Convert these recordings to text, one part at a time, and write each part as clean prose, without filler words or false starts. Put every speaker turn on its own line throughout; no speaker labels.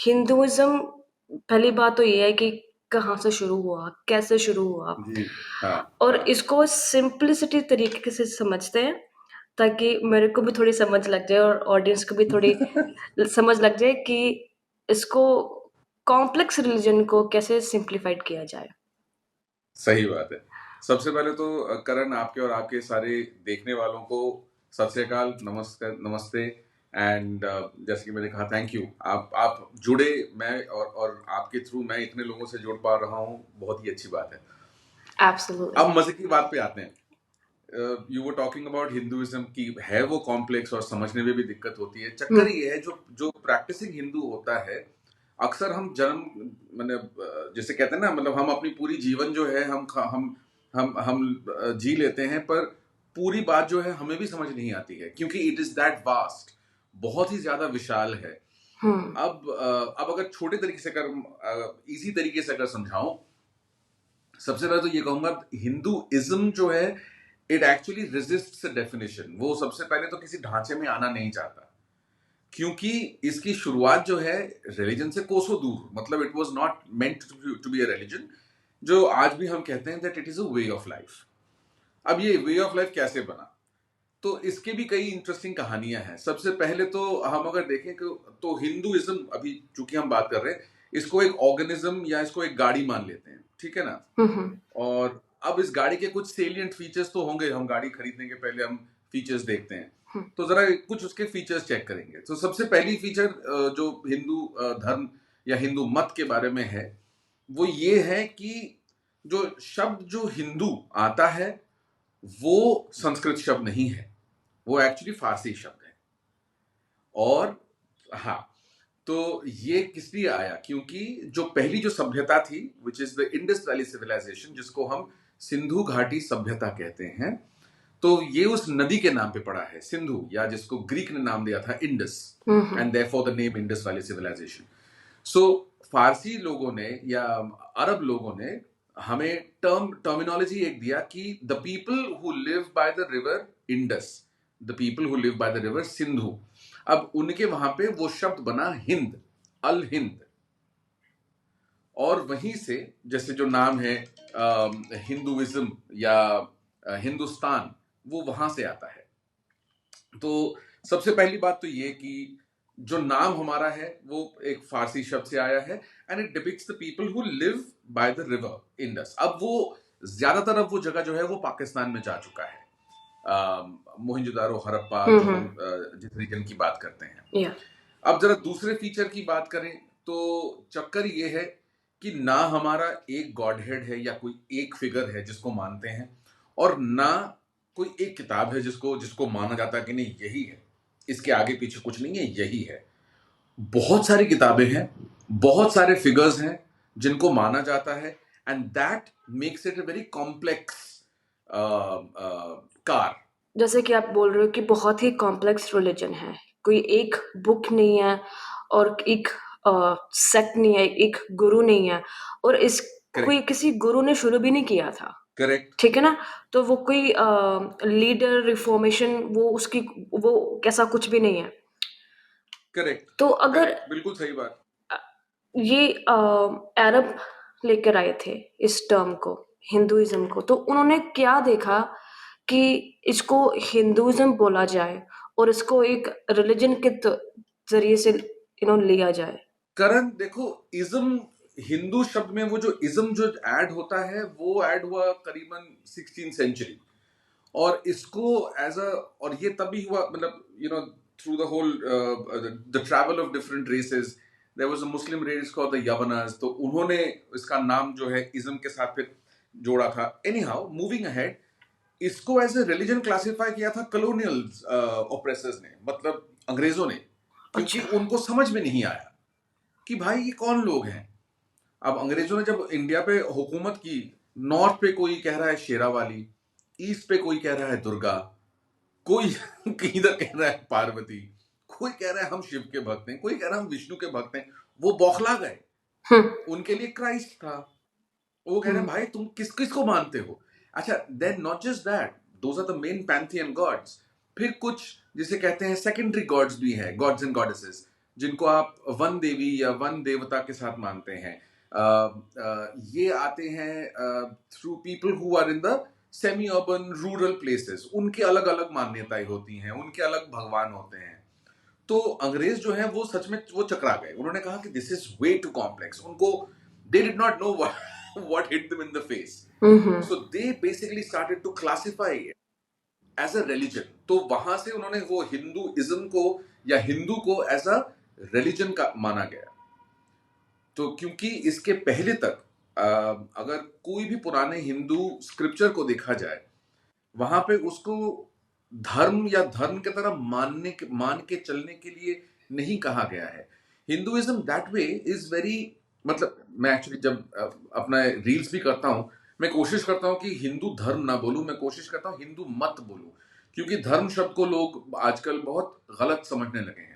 Hinduism पहली बात तो ये है कि कहाँ से शुरू हुआ, कैसे शुरू हुआ
जी। हाँ।
और
हाँ।
इसको सिंपलिसिटी तरीके से समझते हैं, ताकि मेरे को भी थोड़ी समझ लग जाए और ऑडियंस को भी थोड़ी समझ लग जाए कि इसको कॉम्प्लेक्स रिलीजन को कैसे सिम्प्लिफाइड किया जाए।
सही बात है। सबसे पहले तो करण, आपके और आपके सारे देखने वालों को सत श्री अकाल, नमस्कार, नमस्ते। एंड जैसे कि मैंने कहा, थैंक यू। आप जुड़े, मैं और आपके थ्रू मैं इतने लोगों से जुड़ पा रहा हूँ, बहुत ही अच्छी बात है।
एब्सोल्युटली।
अब मजे की बात पे आते हैं। You were talking about Hinduism की है वो कॉम्प्लेक्स और समझने में भी दिक्कत होती है।
हुँ,
चक्कर ये है, जो जो प्रैक्टिसिंग हिंदू होता है, अक्सर हम जन्म, मतलब जैसे कहते हैं ना, मतलब हम अपनी पूरी जीवन जो है हम जी लेते हैं, पर पूरी बात जो है हमें भी समझ नहीं आती है, क्योंकि इट इज दैट वास्ट, बहुत ही ज्यादा विशाल है।
हुँ,
अब अगर छोटे तरीके से अगर इजी तरीके से अगर समझाऊं, सबसे पहले तो ये कहूंगा, हिंदुइज्म जो है, इट एक्चुअली रेजिस्ट्स डेफिनेशन। वो सबसे पहले तो किसी ढांचे में आना नहीं चाहता, क्योंकि इसकी शुरुआत जो है रिलीजन से कोसों दूर, मतलब it was not meant to be a religion, जो आज भी हम कहते हैं that it is a way of life. अब ये वे ऑफ लाइफ कैसे बना, तो इसके भी कई इंटरेस्टिंग कहानियां हैं। सबसे पहले तो हम अगर देखें कि, तो हिंदुइज्म, अभी चूंकि हम बात कर रहे हैं, इसको एक ऑर्गेनिज्म या इसको एक गाड़ी मान लेते हैं, ठीक है ना।
हुँ, हुँ,
और अब इस गाड़ी के कुछ सेलिएंट फीचर्स तो होंगे, हम गाड़ी खरीदने के पहले हम फीचर्स देखते हैं,
हुँ,
तो जरा कुछ उसके फीचर्स चेक करेंगे। तो सबसे पहली फीचर जो हिंदू धर्म या हिंदू मत के बारे में है, वो ये है कि जो शब्द जो हिंदू आता है, वो संस्कृत शब्द नहीं है, वो एक्चुअली फारसी शब्द है। और हाँ, तो ये किस लिए आया, क्योंकि जो पहली जो सभ्यता थी, which is the Indus valley civilization, जिसको हम सिंधु घाटी सभ्यता कहते हैं, तो ये उस नदी के नाम पे पड़ा है, सिंधु, या जिसको ग्रीक ने नाम दिया था Indus,
hmm, hmm,
and therefore the name Indus valley civilization. So फारसी लोगों ने या अरब लोगों ने हमें टर्मिनोलॉजी एक दिया कि the people who live by the river Indus, the people who live by the river Sindhu. अब उनके वहां पे वो शब्द बना हिंद, अल हिंद। और वहीं से, जैसे जो नाम है हिंदुइज्म या हिंदुस्तान, वो वहां से आता है। तो सबसे पहली बात तो ये कि जो नाम हमारा है वो एक फारसी शब्द से आया है, and it depicts the people who live by the river Indus. अब वो ज्यादातर, अब वो जगह जो है वो पाकिस्तान में जा चुका है, मोहनजोदारो, हड़प्पा,
हुँ,
जो
हुँ,
हम जिस रीजन की बात करते हैं।
या
अब जरा दूसरे फीचर की बात करें, तो चक्कर ये है कि ना हमारा एक गॉड हेड है या कोई एक फिगर है जिसको मानते हैं, और ना कोई एक किताब है जिसको जिसको माना जाता है कि नहीं यही है, इसके आगे पीछे कुछ नहीं है, यही है। बहुत सारी किताबें हैं, बहुत सारे फिगर्स हैं जिनको माना जाता है, and that makes it a very complex car.
जैसे कि आप बोल रहे हो कि बहुत ही कॉम्प्लेक्स रिलीजन है, कोई एक बुक नहीं है और एक सेक्ट नहीं है, एक गुरु नहीं है और इस कोई
करेक्ट।
किसी गुरु ने शुरू भी नहीं किया था,
करेक्ट।
ठीक है ना? तो वो कोई लीडर रिफॉर्मेशन वो कैसा कुछ भी नहीं है।
करेक्ट।
तो अगर
करेक्ट, बिल्कुल सही बात।
अ, ये अरब लेकर आए थे इस टर्म को, हिंदुइज़्म को, तो उन्होंने क्या देखा कि इसको हिंदुइज़्म बोला जाए और इसको एक रिलिजन के ज़रिए से लिया जाए।
करण, देखो, इज्म, हिंदू शब्द में वो जो इज्म जो ऐड होता है, वो ऐड हुआ करीबन 16 सेंचुरी। और इसको एज अ, और ये तभी हुआ, मतलब through the whole the travel of different races, there was a Muslim race called the यवनर्स, तो उन्होंने इसका नाम जो है इज्म के साथ फिर जोड़ा था। एनी हाउ, मूविंग अहेड, इसको एज ए रिलीजन क्लासिफाई किया था कॉलोनियल ऑपरेसर्स ने, मतलब अंग्रेजों ने, क्योंकि
अच्छा।
उनको समझ में नहीं आया कि भाई ये कौन लोग हैं। अब अंग्रेजों ने जब इंडिया पे हुकूमत की, नॉर्थ पे कोई कह रहा है शेरावाली, ईस्ट पे कोई कह रहा है दुर्गा, कोई इधर कह रहा है पार्वती, कोई कह रहा है हम शिव के भक्त हैं, कोई कह रहा है हम विष्णु के भक्त हैं, वो बौखला गए।
हुँ,
उनके लिए क्राइस्ट था, वो कह रहे हैं
हुँ,
भाई तुम किस किस को मानते हो। अच्छा, then not just that, those are the main pantheon gods. फिर कुछ जिसे कहते हैं सेकेंडरी गॉड्स भी हैं, गॉड्स एंड गॉडेसेस, जिनको आप वन देवी या वन देवता के साथ मानते हैं, ये आते हैं through people who are in the semi urban rural places. उनकी अलग अलग मान्यताएं होती हैं, उनके अलग भगवान होते हैं। तो अंग्रेज जो है वो सच में वो चकरा गए। उन्होंने कहा कि this is way too complex. उनको they did not know what hit them in the face, so they basically started to classify it as a religion. तो वहां से उन्होंने वो हिंदुइज्म को या हिंदू को एज अ रिलीजन का माना गया। तो क्योंकि इसके पहले तक अगर कोई भी पुराने हिंदू स्क्रिप्चर को देखा जाए, वहां पे उसको धर्म या धर्म की तरह मान के चलने के लिए नहीं कहा गया है। Hinduism that way is very, मतलब मैं एक्चुअली जब अपना रील्स भी करता हूं, मैं कोशिश करता हूं कि हिंदू धर्म ना बोलूं, मैं कोशिश करता हूं हिंदू मत बोलूं, क्योंकि धर्म शब्द को लोग आजकल बहुत गलत समझने लगे हैं।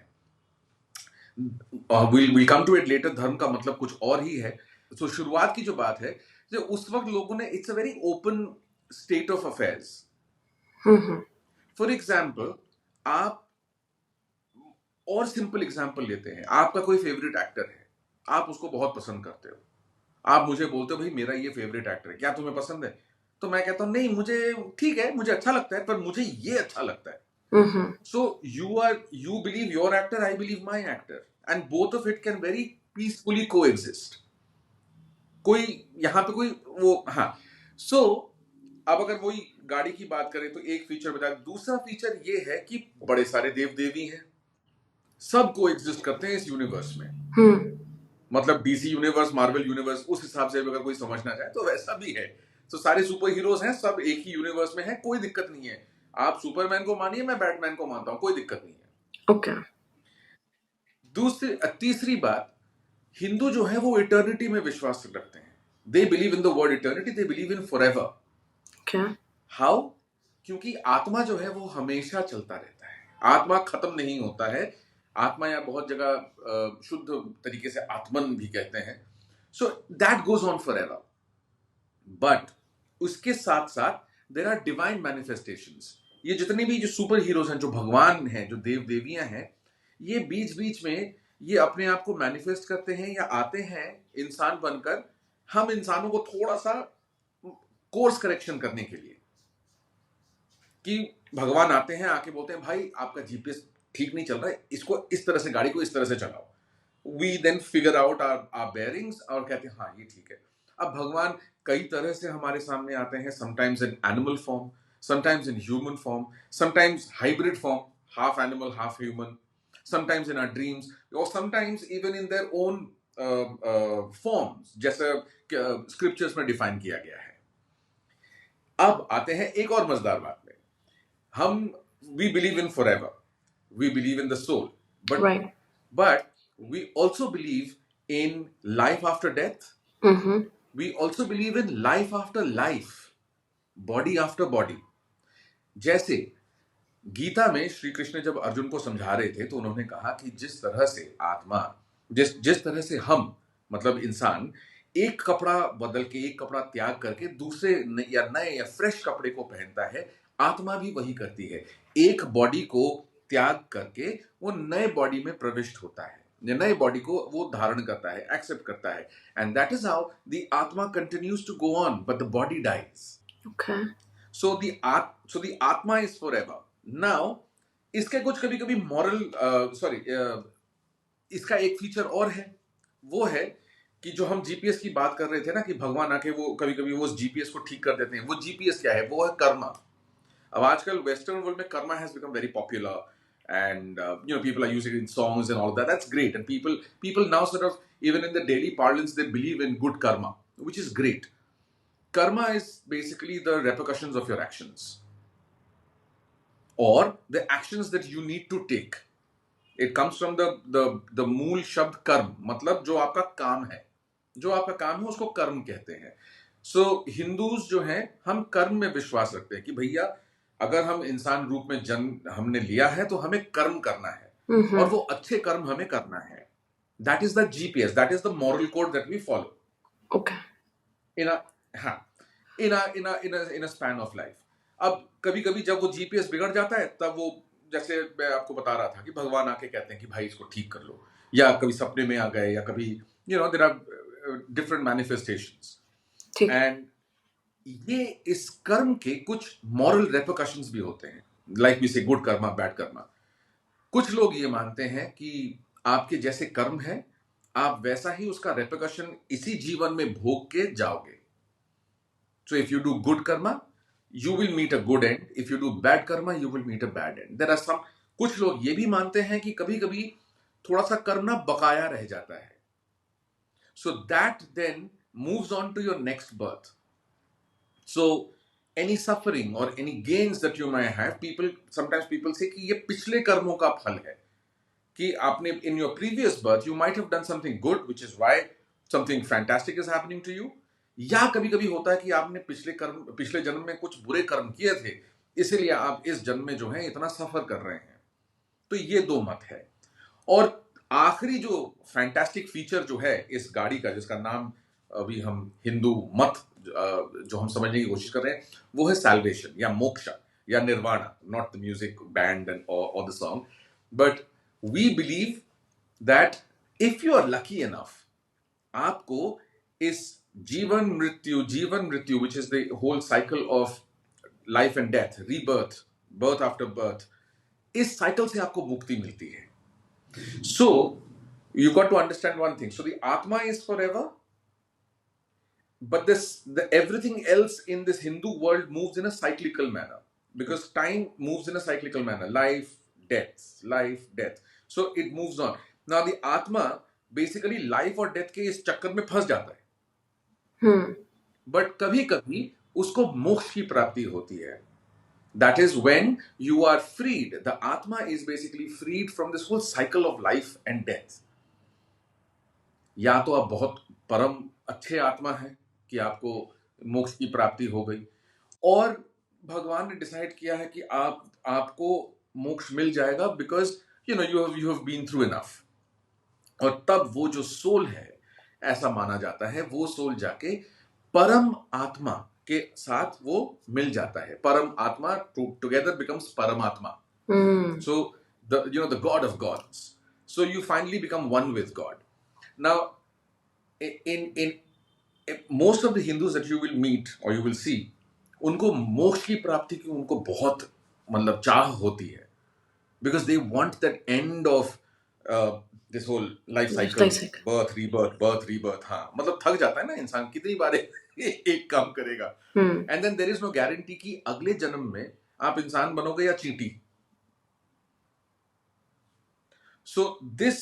we'll come to it later, धर्म का मतलब कुछ और ही है। तो शुरुआत की जो बात है, जो उस वक्त लोगों ने, it's a very open state of affairs. For example, आप और सिंपल एग्जाम्पल लेते हैं, आपका कोई फेवरेट एक्टर है, आप उसको बहुत पसंद करते हो, आप मुझे बोलते हो भाई मेरा ये फेवरेट एक्टर है, क्या तुम्हें पसंद है? तो मैं कहता हूं नहीं, मुझे ठीक है, मुझे अच्छा लगता है, पर मुझे ये अच्छा लगता है। So you believe your actor, I believe my actor, and both of it can very peacefully coexist. कोई यहाँ पे कोई वो, हाँ। So अब अगर वही गाड़ी की बात करें तो एक फीचर बता, दूसरा फीचर ये है कि बड़े सारे देव देवी हैं, सब को एग्जिस्ट करते हैं इस यूनिवर्स में। मतलब डीसी यूनिवर्स, मार्वल यूनिवर्स, उस हिसाब से अगर कोई समझना चाहे तो वैसा भी है। तो सारे सुपर हीरोज हैं, सब एक ही यूनिवर्स में हैं, कोई दिक्कत नहीं है। आप सुपरमैन को मानिए, मैं बैटमैन को मानता हूं, कोई दिक्कत नहीं है।
ओके।
तीसरी बात, हिंदू जो है वो इटर्निटी में विश्वास रखते हैं। They believe in the word eternity, they believe in forever.
क्या?
हाउ? क्योंकि आत्मा जो है वो हमेशा चलता रहता है, आत्मा खत्म नहीं होता है। आत्मा या बहुत जगह शुद्ध तरीके से आत्मन भी कहते हैं। So that goes on forever. But उसके साथ साथ देयर आर डिवाइन मैनिफेस्टेशंस। ये जितने भी जो सुपर हीरोज हैं, जो भगवान हैं, जो देव देवियां हैं, ये बीच बीच में ये अपने आप को मैनिफेस्ट करते हैं या आते हैं इंसान बनकर, हम इंसानों को थोड़ा सा कोर्स करेक्शन करने के लिए। कि भगवान आते हैं, आके बोलते हैं भाई आपका जीपीएस ठीक नहीं चल रहा है, इसको इस तरह से, गाड़ी को इस तरह से चलाओ। We then figure out are bearings और कहते हैं हाँ ये ठीक है। अब भगवान कई तरह से हमारे सामने आते हैं, sometimes in animal form, sometimes in human form, sometimes hybrid form, half animal half human, sometimes in our dreams, और sometimes even in their own forms, जैसे स्क्रिप्चर्स में डिफाइन किया गया है। अब आते हैं एक और मजेदार बात में। हम we believe in forever, we believe in the soul, but
Right.
but we also believe in life after death. We also believe in life after life, body after body. जैसे गीता में श्री कृष्ण जब अर्जुन को समझा रहे थे तो उन्होंने कहा कि जिस तरह से आत्मा, जिस जिस तरह से हम, मतलब इंसान, एक कपड़ा बदल के, एक कपड़ा त्याग करके दूसरे या नए या फ्रेश कपड़े को पहनता है, आत्मा भी वही करती है। एक बॉडी को त्याग करके वो नए बॉडी में प्रविष्ट होता है, नए बॉडी को वो धारण करता है, एक्सेप्ट करता है, and that is how the atma continues to go on, but the body dies.
Okay.
So the आत्मा is forever. Now इसके कुछ कभी कभी मॉरल, इसका एक फीचर और है, वो है कि जो हम जीपीएस की बात कर रहे थे ना, कि भगवान आके वो कभी कभी वो जीपीएस को ठीक कर देते हैं। वो जीपीएस क्या है? वो है कर्मा। अब आजकल वेस्टर्न वर्ल्ड में karma has become very popular, and people are using it in songs and all that. That's great, and people now sort of, even in the daily parlance, they believe in good karma, which is great. Karma is basically the repercussions of your actions, or the actions that you need to take. It comes from the मूल शब्द कर्म, मतलब जो आपका काम है, जो आपका काम है उसको कर्म कहते हैं। सो हिंदूज जो हैं, हम कर्म में विश्वास रखते हैं कि भैया अगर हम इंसान रूप में जन्म हमने लिया है तो हमें कर्म करना है, और वो अच्छे कर्म हमें करना है। That is the GPS, that is the moral code that we follow
Okay.
In in span of life. अब कभी कभी जब वो जीपीएस बिगड़ जाता है, तब वो, जैसे मैं आपको बता रहा था कि भगवान आके कहते हैं कि भाई इसको ठीक कर लो। या कभी सपने में आ गए, या कभी देयर आर डिफरेंट मैनिफेस्टेशंस।
ठीक।
एंड ये इस कर्म के कुछ मॉरल रेपरकशंस भी होते हैं, लाइक वी से गुड कर्मा बैड कर्मा। कुछ लोग ये मानते हैं कि आपके जैसे कर्म है, आप वैसा ही उसका रेपरकशन इसी जीवन में भोग के जाओगे। So if you do good karma, you will meet a good end, if you do bad karma, you will meet a bad end. There are some, कुछ लोग ये भी मानते हैं कि कभी कभी थोड़ा सा कर्म ना बकाया रह जाता है, so that then moves on to your next birth. So any suffering or any gains that you may have, sometimes people say कि ये पिछले कर्मों का फल है, कि आपने in your previous birth you might have done something good, which is why something fantastic is happening to you, या कभी कभी होता है कि आपने पिछले जन्म में कुछ बुरे कर्म किए थे, इसीलिए आप इस जन्म में जो है इतना सफर कर रहे हैं। तो ये दो मत है। और आखिरी जो फैंटास्टिक फीचर जो है इस गाड़ी का, जिसका नाम अभी हम हिंदू मत जो हम समझने की कोशिश कर रहे हैं, वो है सैल्वेशन या मोक्षा या nirvana, not the music band and और the song, but we believe that if you are lucky enough, आपको इस जीवन मृत्यु which is the whole cycle of life and death, rebirth, birth after birth, इस साइकिल से आपको मुक्ति मिलती है। So, you got to understand one thing. So the Atma is forever, but everything else in this Hindu world moves in a cyclical manner, because time moves in a cyclical manner. Life, death. So it moves on. Now the Atma basically life और death के इस चक्कर में फंस जाता है, but कभी कभी उसको मोक्ष की प्राप्ति होती है। That is when you are freed. The Atma is basically freed from this whole cycle of life and death. या तो आप बहुत परम अच्छे आत्मा हैं कि आपको मोक्ष की प्राप्ति हो गई, और भगवान ने डिसाइड किया है कि आपको मोक्ष मिल जाएगा because you have been through enough. और तब वो जो सोल है, ऐसा माना जाता है, वो सोल जाके परम आत्मा के साथ वो मिल जाता है। परम आत्मा टुगेदर बिकम्स परमात्मा। So the God of gods. So you finally become one with God. Now, in most of the Hindus that you will meet or you will see, उनको मोक्ष की प्राप्ति की उनको बहुत मतलब चाह होती है, because they want that end of this whole life cycle, birth rebirth। हाँ, मतलब थक जाता है ना इंसान, कितनी बार एक काम करेगा, and then there is no guarantee कि अगले जन्म में आप इंसान बनोगे या चींटी। So this,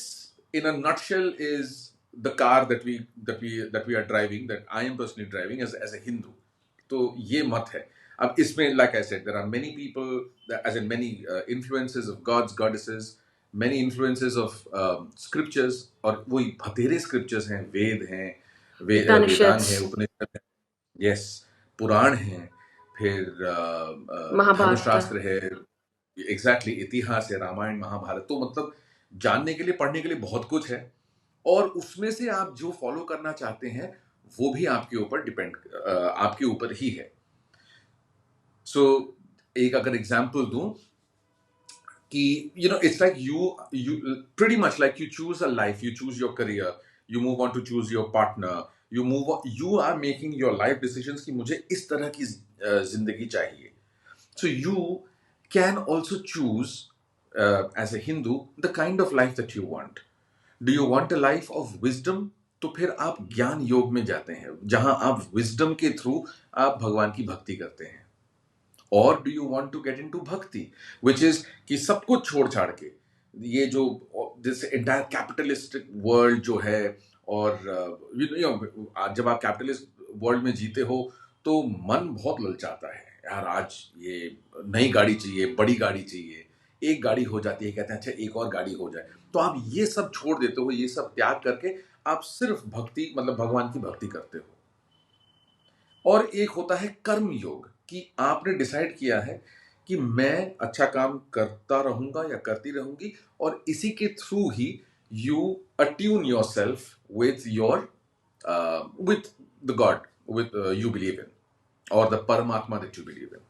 in a nutshell, is the car that we are driving, that I am personally driving as a Hindu. तो ये मत है। अब इसमें, like I said, there are many people, as in many influences of gods, goddesses, many influences of scriptures, और वही बतेरे scriptures हैं, वेद हैं, वेदांग है, उपनिषद है, yes, पुराण हैं, फिर धर्मशास्त्र है, एग्जैक्टली इतिहास है, रामायण महाभारत। तो मतलब जानने के लिए, पढ़ने के लिए बहुत कुछ है, और उसमें से आप जो फॉलो करना चाहते हैं वो भी आपके ऊपर ही है। सो एक अगर एग्जांपल दूं कि it's like you pretty much like you choose a life, you choose your career, you move on to choose your partner, you are making your life decisions कि मुझे इस तरह की जिंदगी चाहिए। So you can also choose as a Hindu the kind of life that you want. Do you want a life of wisdom? तो फिर आप ज्ञान योग में जाते हैं, जहां आप विजडम के थ्रू आप भगवान की भक्ति करते हैं। और do you want to get into bhakti, which is कि सब कुछ छोड़ छाड़ के, ये जो दिस एंटायर कैपिटलिस्टिक वर्ल्ड जो है, और जब आप कैपिटलिस्ट वर्ल्ड में जीते हो तो मन बहुत ललचाता है, यार आज ये नई गाड़ी चाहिए, बड़ी गाड़ी चाहिए, एक गाड़ी हो जाती है, कहते हैं अच्छा एक और गाड़ी हो जाए। तो आप ये सब छोड़ देते हो, ये सब त्याग करके आप सिर्फ भक्ति, मतलब भगवान की भक्ति करते हो। और एक होता है कर्म योग, कि आपने डिसाइड किया है कि मैं अच्छा काम करता रहूंगा या करती रहूंगी, और इसी के through he you attune yourself with with the God with you believe in, or the Paramatma that you believe in.